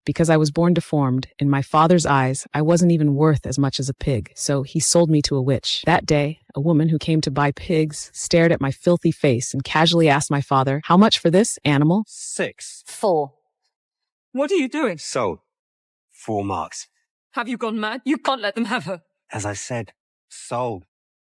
Because I was born deformed, in my father's eyes, I wasn't even worth as much as a pig, so he sold me to a witch. That day, a woman who came to buy pigs stared at my filthy face and casually asked my father, "How much for this animal?" 6. 4. What are you doing? Sold. 4 marks. Have you gone mad? You can't let them have her. As I said, sold.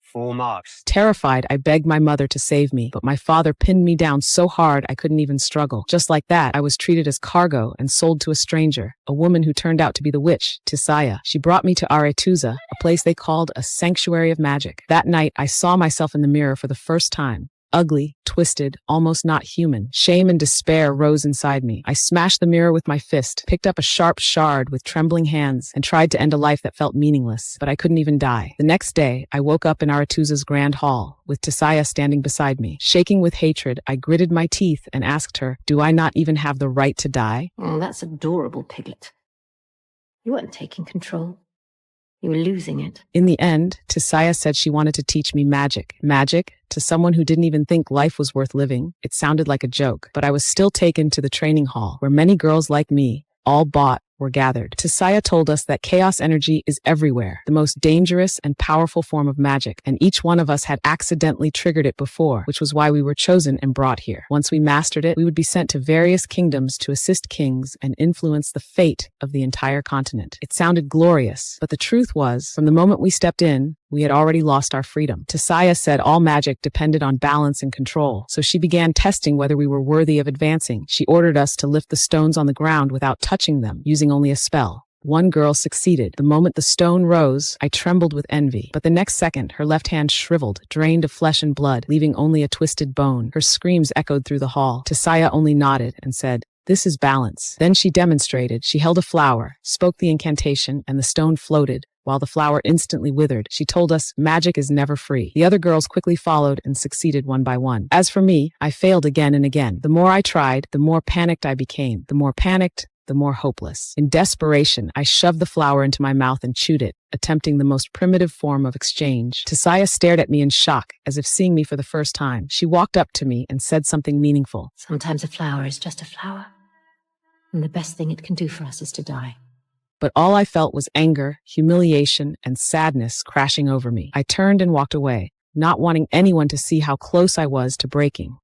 4 marks. Terrified, I begged my mother to save me, but my father pinned me down so hard I couldn't even struggle. Just like that, I was treated as cargo and sold to a stranger, a woman who turned out to be the witch, Tisaya. She brought me to Aretuza, a place they called a sanctuary of magic. That night, I saw myself in the mirror for the first time. Ugly, twisted, almost not human. Shame and despair rose inside me. I smashed the mirror with my fist, picked up a sharp shard with trembling hands, and tried to end a life that felt meaningless. But I couldn't even die. The next day, I woke up in Aretuza's grand hall, with Tisaya standing beside me. Shaking with hatred, I gritted my teeth and asked her, "Do I not even have the right to die?" Oh, that's adorable, Piglet. You weren't taking control. You were losing it. In the end, Tisaya said she wanted to teach me magic. Magic? To someone who didn't even think life was worth living, it sounded like a joke. But I was still taken to the training hall, where many girls like me, all bought, were gathered. Tisaya told us that chaos energy is everywhere, the most dangerous and powerful form of magic, and each one of us had accidentally triggered it before, which was why we were chosen and brought here. Once we mastered it, we would be sent to various kingdoms to assist kings and influence the fate of the entire continent. It sounded glorious, but the truth was, from the moment we stepped in, we had already lost our freedom. Tisaya said all magic depended on balance and control, so she began testing whether we were worthy of advancing. She ordered us to lift the stones on the ground without touching them, using only a spell. One girl succeeded. The moment the stone rose, I trembled with envy. But the next second, her left hand shriveled, drained of flesh and blood, leaving only a twisted bone. Her screams echoed through the hall. Tisaya only nodded and said, "This is balance." Then she demonstrated. She held a flower, spoke the incantation, and the stone floated. While the flower instantly withered, she told us magic is never free. The other girls quickly followed and succeeded one by one. As for me, I failed again and again. The more I tried, the more panicked I became. The more panicked, the more hopeless. In desperation, I shoved the flower into my mouth and chewed it, attempting the most primitive form of exchange. Tisaya stared at me in shock, as if seeing me for the first time. She walked up to me and said something meaningful. Sometimes a flower is just a flower, and the best thing it can do for us is to die. But all I felt was anger, humiliation, and sadness crashing over me. I turned and walked away, not wanting anyone to see how close I was to breaking.